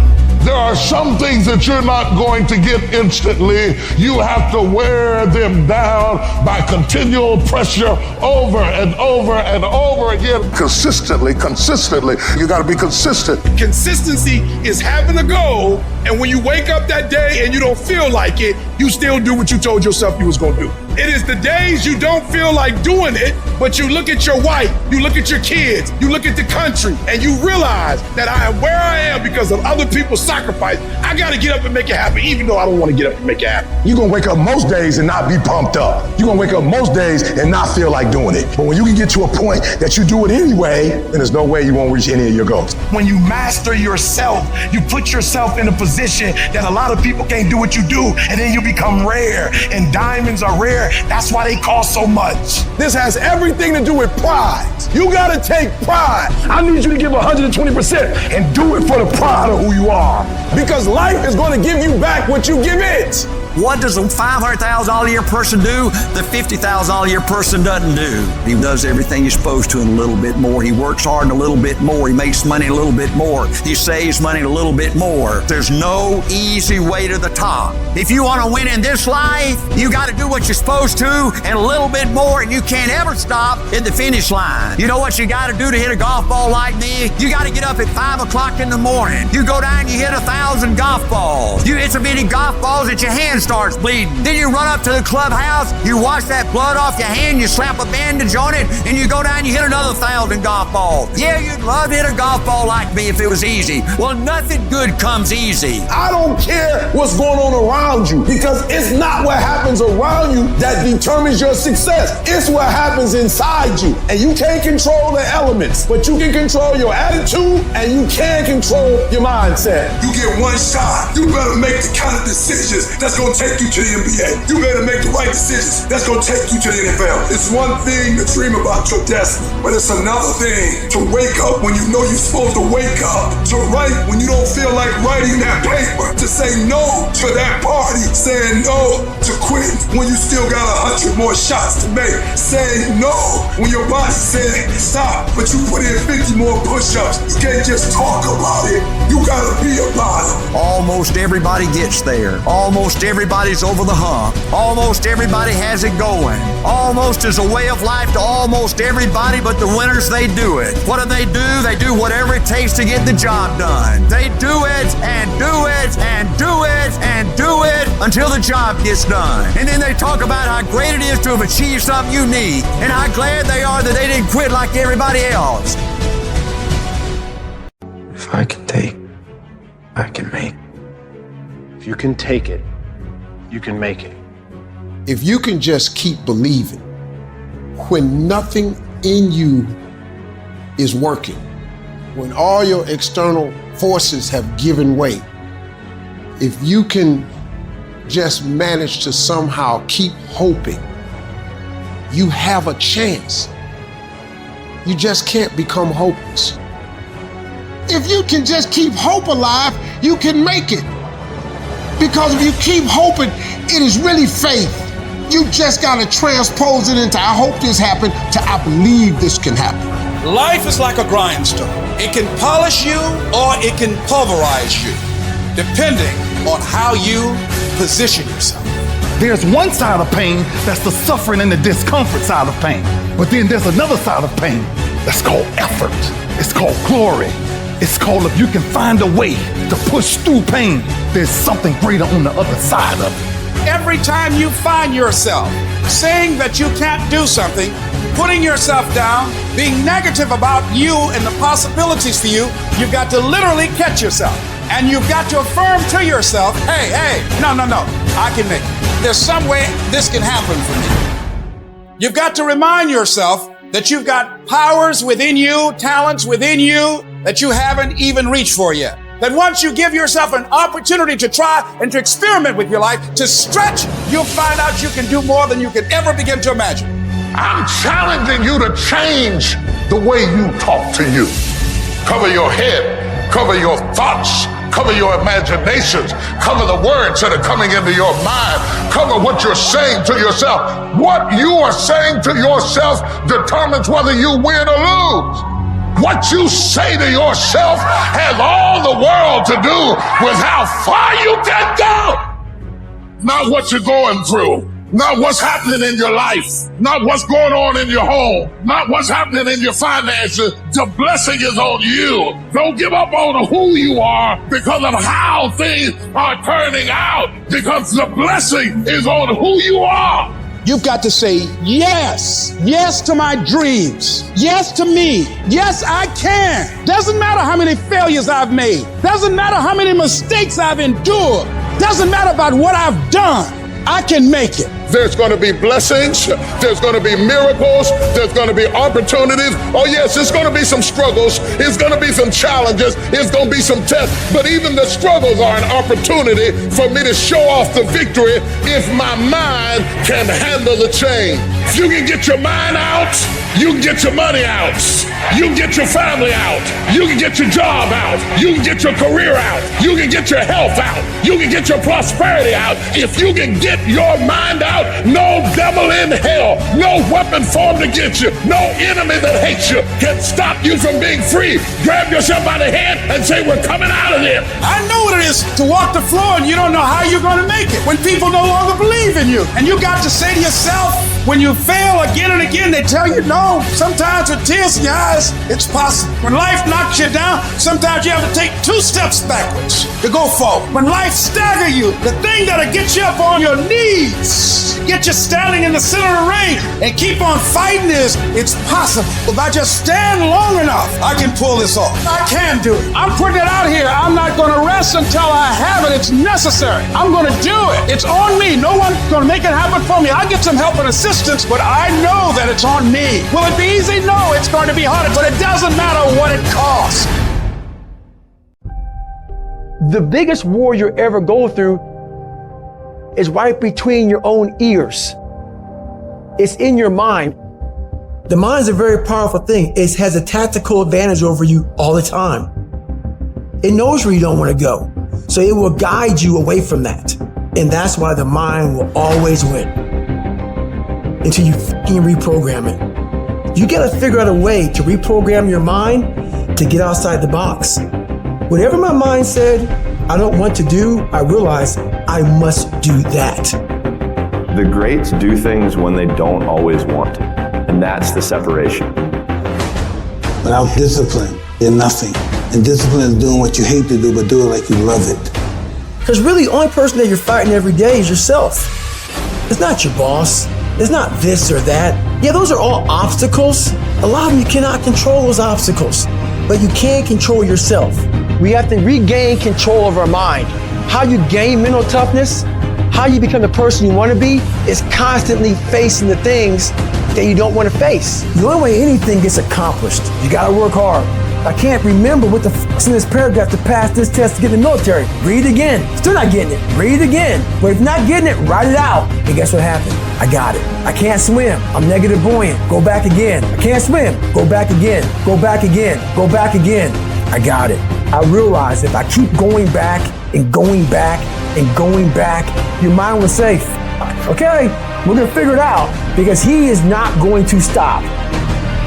There are some things that you're not going to get instantly. You have to wear them down by continual pressure over and over and over again. Consistently. You got to be consistent. Consistency is having a goal, and when you wake up that day and you don't feel like it, you still do what you told yourself you was going to do. It is the days you don't feel like doing it, but you look at your wife, you look at your kids, you look at the country, and you realize that I am where I am because of other people's sacrifice. I got to get up and make it happen, even though I don't want to get up and make it happen. You're going to wake up most days and not be pumped up. You're going to wake up most days and not feel like doing it. But when you can get to a point that you do it anyway, then there's no way you won't reach any of your goals. When you master yourself, you put yourself in a position that a lot of people can't do what you do, and then you become rare, and diamonds are rare. That's why they cost so much. This has everything to do with pride. You gotta take pride. I need you to give 120% and do it for the pride of who you are. Because life is gonna give you back what you give it. What does a $500,000 a year person do the $50,000 a year person doesn't do? He does everything he's supposed to and a little bit more. He works hard and a little bit more. He makes money a little bit more. He saves money a little bit more. There's no easy way to the top. If you want to win in this life, you got to do what you're supposed to and a little bit more, and you can't ever stop at the finish line. You know what you got to do to hit a golf ball like me? You got to get up at 5 o'clock in the morning. You go down and you hit 1,000 golf balls. You hit so many golf balls that your hand starts bleeding. Then you run up to the clubhouse, you wash that blood off your hand, you slap a bandage on it, and you go down and you hit another 1,000 golf balls. Yeah, you'd love to hit a golf ball like me if it was easy. Well, nothing good comes easy. I don't care what's going on around you, because it's not what happens around you that determines your success. It's what happens inside you. And you can't control the elements, but you can control your attitude and you can control your mindset. You get one shot. You better make the kind of decisions that's going to take you to the NBA. You better make the right decisions that's going to take you to the NFL. It's one thing to dream about your destiny, but it's another thing to wake up when you know you're supposed to wake up, to write when you don't feel like writing that paper, to say no to that party, saying no to quit when you still got 100 more shots to make, saying no when your boss said stop, but you put in 50 more push-ups. You can't just talk about it. You gotta be about it. Almost everybody gets there. Almost everybody's over the hump. Almost everybody has it going. Almost is a way of life to almost everybody, but the winners, they do it. What do? They do whatever it takes to get the job done. They do it and do it and do it and do it until the job gets done. And then they talk about how great it is to have achieved something unique and how glad they are that they didn't quit like everybody else. If I can take, I can make. If you can take it, you can make it. If you can just keep believing when nothing in you is working, when all your external forces have given way, if you can just manage to somehow keep hoping, you have a chance. You just can't become hopeless. If you can just keep hope alive, you can make it. Because if you keep hoping, it is really faith. You just gotta transpose it into I hope this happened to I believe this can happen. Life is like a grindstone. It can polish you or it can pulverize you, depending on how you position yourself. There's one side of pain that's the suffering and the discomfort side of pain. But then there's another side of pain that's called effort. It's called glory. It's called if you can find a way to push through pain, there's something greater on the other side of it. Every time you find yourself saying that you can't do something, putting yourself down, being negative about you and the possibilities for you, you've got to literally catch yourself. And you've got to affirm to yourself, hey, no, I can make it. There's some way this can happen for me. You've got to remind yourself that you've got powers within you, talents within you that you haven't even reached for yet. That once you give yourself an opportunity to try and to experiment with your life, to stretch, you'll find out you can do more than you could ever begin to imagine. I'm challenging you to change the way you talk to you. Cover your head, cover your thoughts, cover your imaginations, cover the words that are coming into your mind, cover what you're saying to yourself. What you are saying to yourself determines whether you win or lose. What you say to yourself has all the world to do with how far you can go. Not what you're going through. Not what's happening in your life. Not what's going on in your home. Not what's happening in your finances. The blessing is on you. Don't give up on who you are because of how things are turning out. Because the blessing is on who you are. You've got to say yes. Yes to my dreams. Yes to me. Yes, I can. Doesn't matter how many failures I've made. Doesn't matter how many mistakes I've endured. Doesn't matter about what I've done. I can make it. There's going to be blessings. There's going to be miracles. There's going to be opportunities. Oh yes, it's going to be some struggles. It's going to be some challenges. It's going to be some tests. But even the struggles are an opportunity for me to show off the victory if my mind can handle the change. If you can get your mind out, you can get your money out. You can get your family out. You can get your job out. You can get your career out. You can get your health out. You can get your prosperity out. If you can get your mind out, no devil in hell, no weapon formed against you, no enemy that hates you can stop you from being free. Grab yourself by the hand and say, we're coming out of here. I know what it is to walk the floor and you don't know how you're going to make it. When people no longer believe in you. And you got to say to yourself, when you fail again and again, they tell you no. Sometimes with tears in your eyes, it's possible. When life knocks you down, sometimes you have to take 2 steps backwards to go forward. When life stagger you, the thing that'll get you up on your knees, get you standing in the center of the ring and keep on fighting is, it's possible. If I just stand long enough, I can pull this off. I can do it. I'm putting it out here. I'm not going to rest until I have it. It's necessary. I'm going to do it. It's on me. No one's going to make it happen for me. I'll get some help and assistance, but I know that it's on me. Will it be easy? No, it's going to be harder, but it doesn't matter what it costs. The biggest war you ever go through is right between your own ears. It's in your mind. The mind is a very powerful thing. It has a tactical advantage over you all the time. It knows where you don't want to go. So it will guide you away from that. And that's why the mind will always win. Until you fucking reprogram it. You gotta figure out a way to reprogram your mind to get outside the box. Whatever my mind said I don't want to do, I realize I must do that. The greats do things when they don't always want to, and that's the separation. Without discipline, you're nothing. And discipline is doing what you hate to do, but do it like you love it. Because really, the only person that you're fighting every day is yourself. It's not your boss. It's not this or that. Yeah, those are all obstacles. A lot of them you cannot control those obstacles, but you can control yourself. We have to regain control of our mind. How you gain mental toughness, how you become the person you want to be, is constantly facing the things that you don't want to face. The only way anything gets accomplished, you gotta work hard. I can't remember what the fuck's in this paragraph to pass this test to get in the military. Read it again. Still not getting it. Read it again. But if not getting it, write it out. And guess what happened? I got it. I can't swim. I'm negative buoyant. Go back again. I can't swim. Go back again. Go back again. Go back again. I got it. I realized if I keep going back and going back and going back, your mind will say, okay, we're gonna figure it out, because he is not going to stop.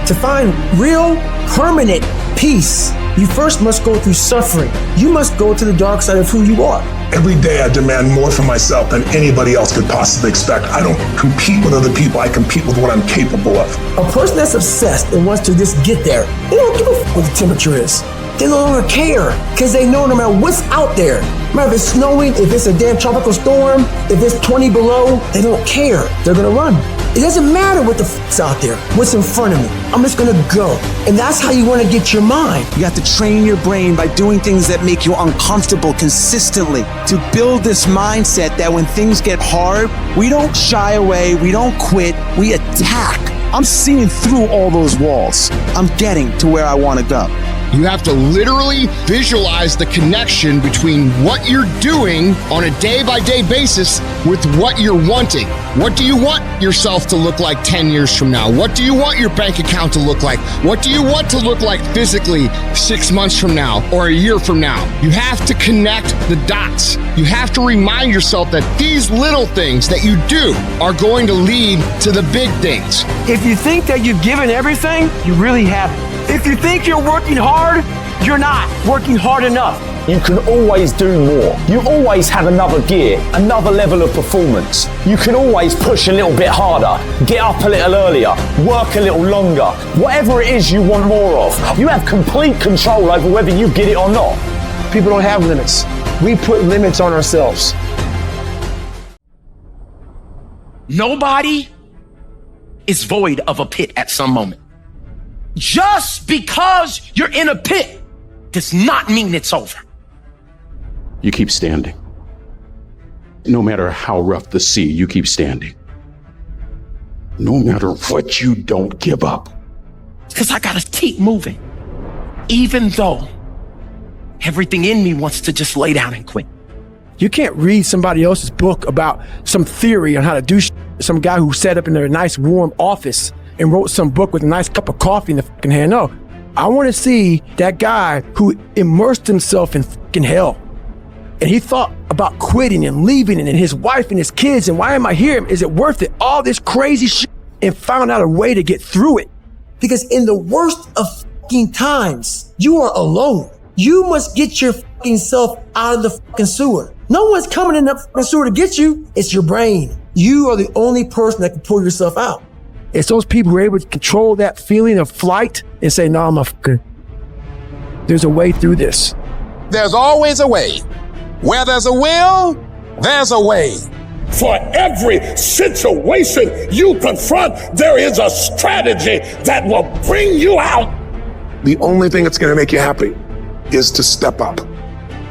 To find real, permanent peace, you first must go through suffering. You must go to the dark side of who you are. Every day I demand more from myself than anybody else could possibly expect. I don't compete with other people, I compete with what I'm capable of. A person that's obsessed and wants to just get there, they don't give a f what the temperature is. They no longer care, because they know no matter what's out there, no matter if it's snowing, if it's a damn tropical storm, if it's 20 below, they don't care. They're gonna run. It doesn't matter what the f***'s out there, what's in front of me. I'm just gonna go. And that's how you wanna get your mind. You have to train your brain by doing things that make you uncomfortable consistently to build this mindset that when things get hard, we don't shy away, we don't quit, we attack. I'm seeing through all those walls. I'm getting to where I wanna go. You have to literally visualize the connection between what you're doing on a day-by-day basis with what you're wanting. What do you want yourself to look like 10 years from now? What do you want your bank account to look like? What do you want to look like physically 6 months from now or a year from now? You have to connect the dots. You have to remind yourself that these little things that you do are going to lead to the big things. If you think that you've given everything, you really haven't. If you think you're working hard, you're not working hard enough. You can always do more. You always have another gear, another level of performance. You can always push a little bit harder, get up a little earlier, work a little longer. Whatever it is you want more of, you have complete control over whether you get it or not. People don't have limits. We put limits on ourselves. Nobody is void of a pit at some moment. Just because you're in a pit does not mean it's over. You keep standing. No matter how rough the sea, you keep standing. no matter what, you don't give up. Because I gotta keep moving. Even though everything in me wants to just lay down and quit. You can't read somebody else's book about some theory on how to do some guy who sat up in a nice warm office and wrote some book with a nice cup of coffee in the fucking hand. No, I want to see that guy who immersed himself in fucking hell. And he thought about quitting and leaving and his wife and his kids. And why am I here? Is it worth it? All this crazy shit, and found out a way to get through it. Because in the worst of fucking times, you are alone. You must get your fucking self out of the fucking sewer. No one's coming in that fucking sewer to get you. It's your brain. You are the only person that can pull yourself out. It's those people who are able to control that feeling of flight and say, no, I'm a fucker. There's a way through this. There's always a way. Where there's a will, there's a way. For every situation you confront, there is a strategy that will bring you out. The only thing that's going to make you happy is to step up.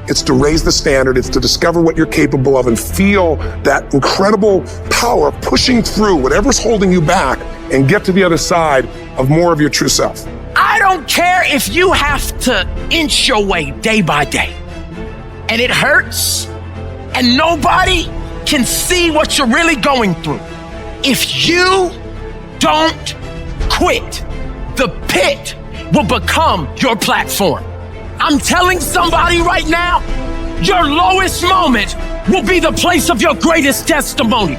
It's to raise the standard. It's to discover what you're capable of and feel that incredible power pushing through whatever's holding you back and get to the other side of more of your true self. I don't care if you have to inch your way day by day and it hurts and nobody can see what you're really going through. If you don't quit, the pit will become your platform. I'm telling somebody right now, your lowest moment will be the place of your greatest testimony.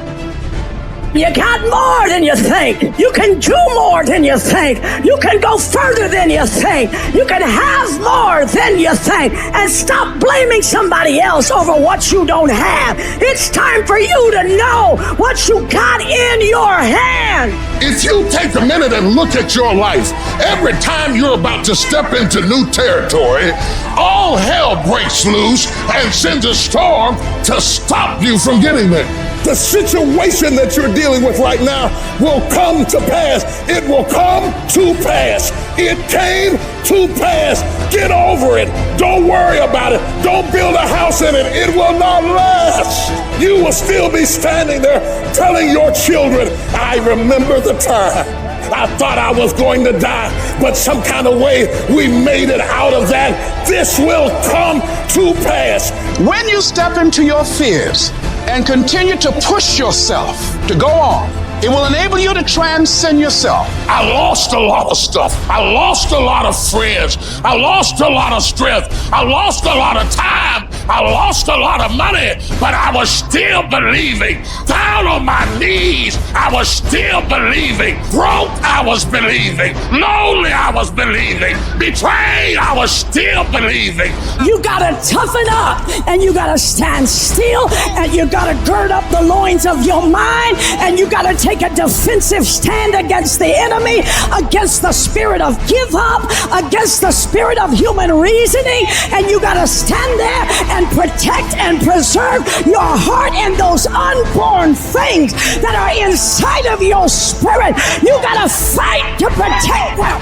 You got more than you think. You can do more than you think. You can go further than you think. You can have more than you think. And stop blaming somebody else over what you don't have. It's time for you to know what you got in your hand. If you take a minute and look at your life, every time you're about to step into new territory, all hell breaks loose and sends a storm to stop you from getting there. The situation that you're dealing with right now will come to pass. It will come to pass. It came to pass. Get over it. Don't worry about it. Don't build a house in it. It will not last. You will still be standing there telling your children, I remember the time. I thought I was going to die, but some kind of way we made it out of that. This will come to pass. When you step into your fears and continue to push yourself to go on, it will enable you to transcend yourself. I lost a lot of stuff. I lost a lot of friends. I lost a lot of strength. I lost a lot of time. I lost a lot of money, but I was still believing. Down on my knees, I was still believing. Broke, I was believing. Lonely, I was believing. Betrayed, I was still believing. You gotta toughen up, and you gotta stand still, and you gotta gird up the loins of your mind, and you gotta take a defensive stand against the enemy, against the spirit of give up, against the spirit of human reasoning, and you gotta stand there and protect and preserve your heart and those unborn things that are inside of your spirit. You gotta fight to protect them.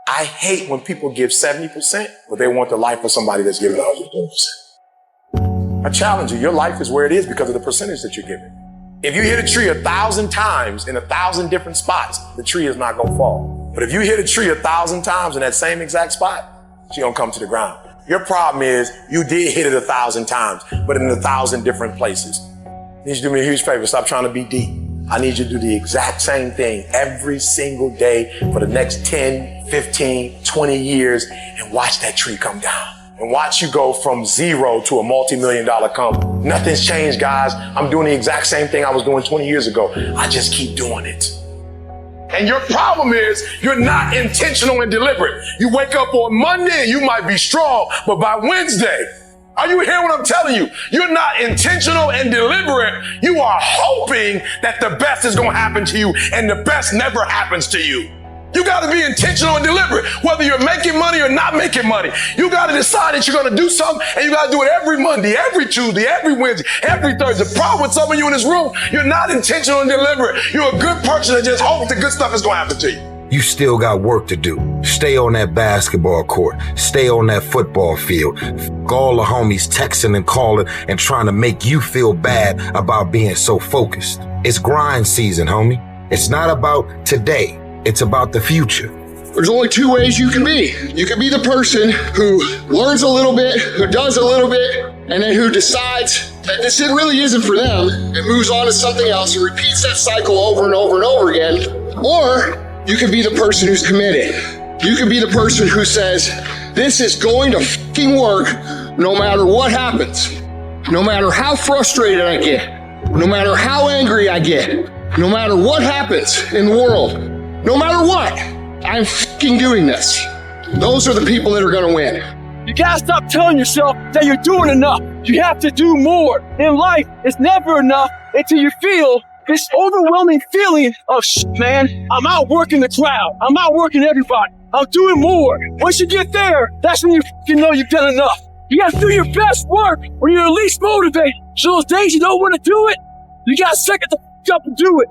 I hate when people give 70%, but they want the life of somebody that's giving 100%. I challenge you, your life is where it is because of the percentage that you're giving. If you hit a tree 1,000 times in 1,000 different spots, the tree is not gonna fall. But if you hit a tree 1,000 times in that same exact spot, it's gonna come to the ground. Your problem is you did hit it 1,000 times, but in 1,000 different places. I need you to do me a huge favor, stop trying to be deep. I need you to do the exact same thing every single day for the next 10, 15, 20 years and watch that tree come down. And watch you go from zero to a multi-million-dollar company. Nothing's changed, guys. I'm doing the exact same thing I was doing 20 years ago. I just keep doing it. And your problem is you're not intentional and deliberate. You wake up on Monday and you might be strong, but by Wednesday, are you hearing what I'm telling you? You're not intentional and deliberate. You are hoping that the best is going to happen to you, and the best never happens to you. You got to be intentional and deliberate, whether you're making money or not making money. You got to decide that you're going to do something, and you got to do it every Monday, every Tuesday, every Wednesday, every Thursday. The problem with some of you in this room, you're not intentional and deliberate. You're a good person that just hopes the good stuff is going to happen to you. you still got work to do. Stay on that basketball court. Stay on that football field. All the homies texting and calling and trying to make you feel bad about being so focused. It's grind season, homie. It's not about today. It's about the future. There's only two ways you can be. You can be the person who learns a little bit, who does a little bit, and then who decides that this shit really isn't for them and moves on to something else and repeats that cycle over and over and over again. Or you can be the person who's committed. You can be the person who says, this is going to fucking work no matter what happens. No matter how frustrated I get. No matter how angry I get. No matter what happens in the world. No matter what. I'm fucking doing this. Those are the people that are gonna win. You gotta stop telling yourself that you're doing enough. You have to do more. In life, it's never enough until you feel this overwhelming feeling of man, I'm outworking the crowd. I'm outworking everybody. I'm doing more. Once you get there, that's when you know you've done enough. You gotta do your best work when you're least motivated. So those days you don't want to do it, you gotta second the up and do it.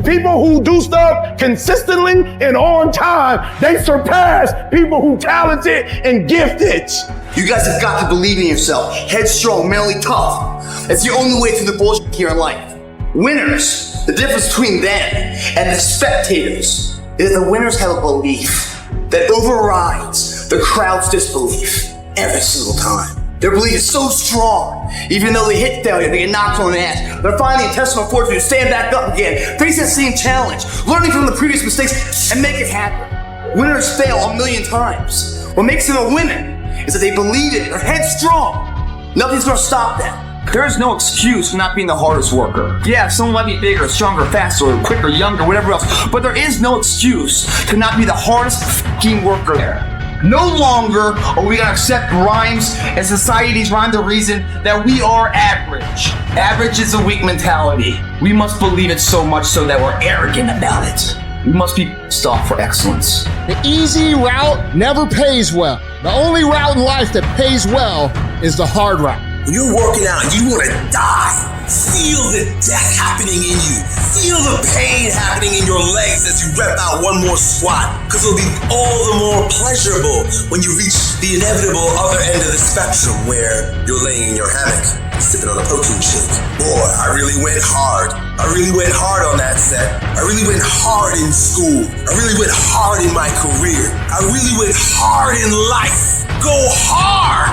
People who do stuff consistently and on time, they surpass people who talented and gifted. You guys have got to believe in yourself. Headstrong, mentally tough. It's the only way through the bullshit here in life. Winners, the difference between them and the spectators is that the winners have a belief that overrides the crowd's disbelief every single time. Their belief is so strong, even though they hit failure, they get knocked on the ass. They're finding the intestinal fortitude to stand back up again, face that same challenge, learning from the previous mistakes, and make it happen. Winners fail 1,000,000 times. What makes them a winner is that they believe it, they're headstrong. Nothing's gonna stop them. There is no excuse for not being the hardest worker. Yeah, someone might be bigger, stronger, faster, or quicker, younger, whatever else, but there is no excuse to not be the hardest fucking worker there. No longer are we gonna accept rhymes and society's rhyme the reason that we are average. Average is a weak mentality. We must believe it so much so that we're arrogant about it. We must be stopped for excellence. The easy route never pays well. The only route in life that pays well is the hard route. When you're working out and you want to die, feel the death happening in you. Feel the pain happening in your legs as you rep out one more squat. Because it'll be all the more pleasurable when you reach the inevitable other end of the spectrum where you're laying in your hammock, sipping on a protein shake. Boy, I really went hard. I really went hard on that set. I really went hard in school. I really went hard in my career. I really went hard in life. Go hard.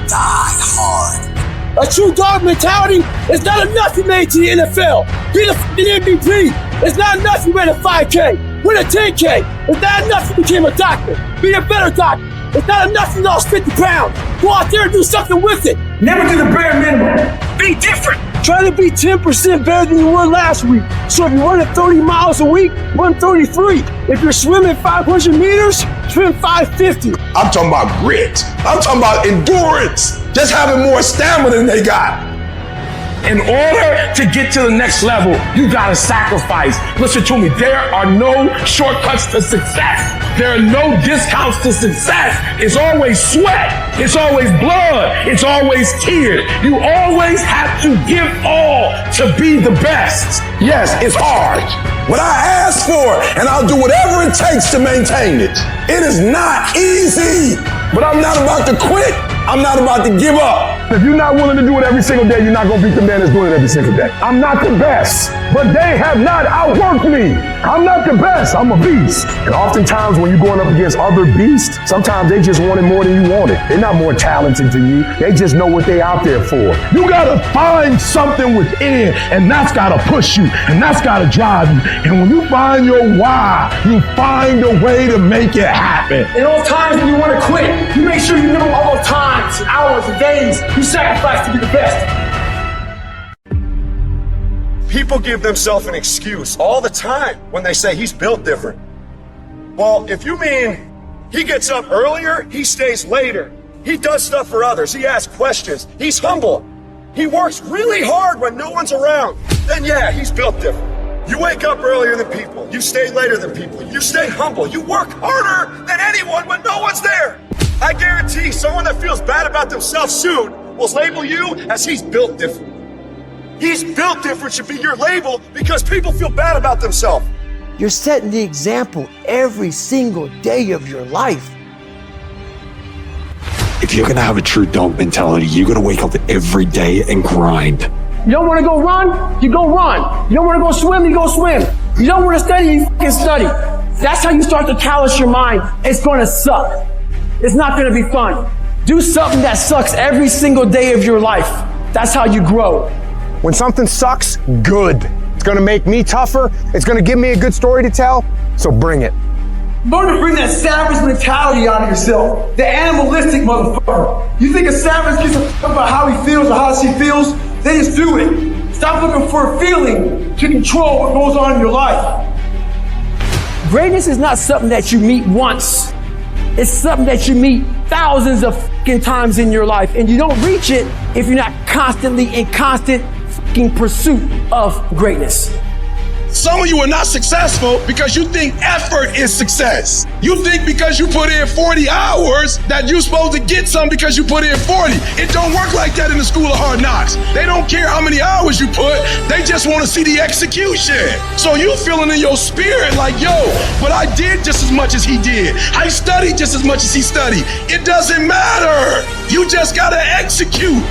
Die hard. A true dog mentality is not enough you made to the NFL. Be the f***ing MVP. It's not enough you ran a 5K. Win a 10K. It's not enough you became a doctor. Be a better doctor. It's not enough you lost 50 pounds. Go out there and do something with it. Never do the bare minimum. Be different. Try to be 10% better than you were last week. So if you're running 30 miles a week, run 33. If you're swimming 500 meters, swim 550. I'm talking about grit. I'm talking about endurance. Just having more stamina than they got. In order to get to the next level, you gotta sacrifice. Listen to me, there are no shortcuts to success. There are no discounts to success. It's always sweat. It's always blood. It's always tears. You always have to give all to be the best. Yes, it's hard. What I ask for, and I'll do whatever it takes to maintain it. It is not easy, but I'm not about to quit. I'm not about to give up. If you're not willing to do it every single day, you're not going to beat the man that's doing it every single day. I'm not the best, but they have not outworked me. I'm not the best. I'm a beast. And oftentimes when you're going up against other beasts, sometimes they just want it more than you want it. They're not more talented than you. They just know what they're out there for. You got to find something within, and that's got to push you, and that's got to drive you. And when you find your why, you find a way to make it happen. In those times when you want to quit, you make sure you know all the times, hours, and days you sacrifice to be the best. People give themselves an excuse all the time when they say he's built different. Well, if you mean he gets up earlier, he stays later, he does stuff for others, he asks questions, he's humble, he works really hard when no one's around, then yeah, he's built different. You wake up earlier than people, you stay later than people, you stay humble, you work harder than anyone when no one's there. I guarantee someone that feels bad about themselves soon will label you as he's built different. He's built different should be your label because people feel bad about themselves. You're setting the example every single day of your life. If you're gonna have a true dog mentality, you're gonna wake up every day and grind. You don't want to go run? You go run. You don't want to go swim? You go swim. You don't want to study? You fucking study. That's how you start to callous your mind. It's going to suck. It's not going to be fun. Do something that sucks every single day of your life. That's how you grow. When something sucks, good. It's gonna make me tougher. It's gonna give me a good story to tell. So bring it. Learn to bring that savage mentality out of yourself. The animalistic motherfucker. You think a savage gives a fuck about how he feels or how she feels? They just do it. Stop looking for a feeling to control what goes on in your life. Greatness is not something that you meet once. It's something that you meet thousands of fucking times in your life, and you don't reach it if you're not constantly in constant fucking pursuit of greatness. Some of you are not successful because you think effort is success. You think because you put in 40 hours that you're supposed to get some because you put in 40. It don't work like that in the school of hard knocks. They don't care how many hours you put. They just want to see the execution. So you feeling in your spirit like, yo, but I did just as much as he did. I studied just as much as he studied. It doesn't matter. You just got to execute.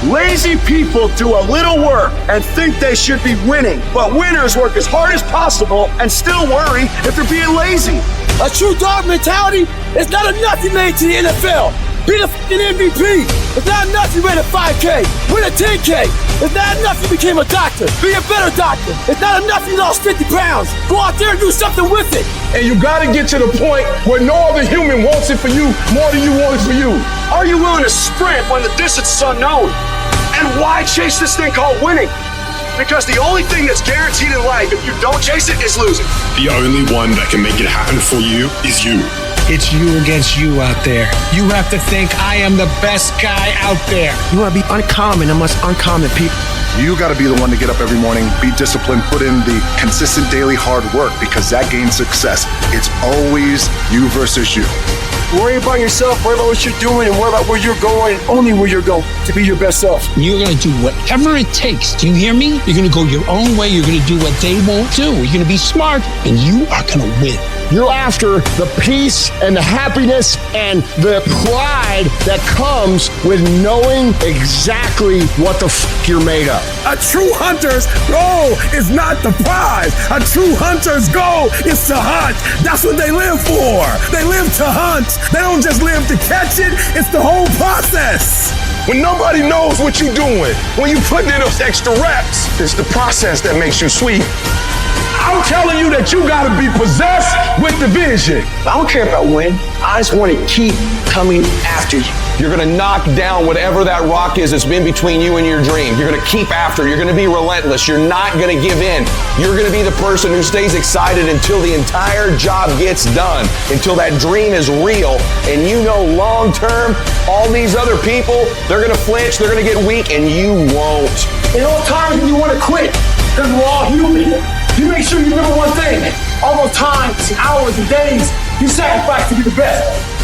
Lazy people do a little work and think they should be winning, but winners work as hard as possible and still worry if they're being lazy. A true dog mentality is not enough you made to the NFL. Be the fucking MVP. It's not enough you ran a 5K. Win a 10K. It's not enough you became a doctor. Be a better doctor. It's not enough you lost 50 pounds. Go out there and do something with it. And you gotta get to the point where no other human wants it for you more than you want it for you. Are you willing to sprint when the distance is unknown? And why chase this thing called winning? Because the only thing that's guaranteed in life, if you don't chase it, is losing. The only one that can make it happen for you is you. It's you against you out there. You have to think I am the best guy out there. You wanna be uncommon amongst uncommon people. You got to be the one to get up every morning, be disciplined, put in the consistent daily hard work because that gains success. It's always you versus you. Worry about yourself, worry about what you're doing, and worry about where you're going, and only where you're going to be your best self. You're going to do whatever it takes. Do you hear me? You're going to go your own way. You're going to do what they won't do. You're going to be smart, and you are going to win. You're after the peace and the happiness and the pride that comes with knowing exactly what the you're made of. A true hunter's goal is not the prize. A true hunter's goal is to hunt. That's what they live for. They live to hunt. They don't just live to catch it. It's the whole process. When nobody knows what you're doing, when you put in those extra reps, it's the process that makes you sweet. I'm telling you that you gotta be possessed with the vision. I don't care about win. I just want to keep coming after you. You're gonna knock down whatever that rock is that's been between you and your dream. You're gonna keep after. You're gonna be relentless. You're not gonna give in. You're gonna be the person who stays excited until the entire job gets done, until that dream is real. And you know long term, all these other people, they're gonna flinch, they're gonna get weak, and you won't. In all times you want to quit, because we're all human. You make sure you remember one thing. All those times and hours and days you sacrifice to be the best.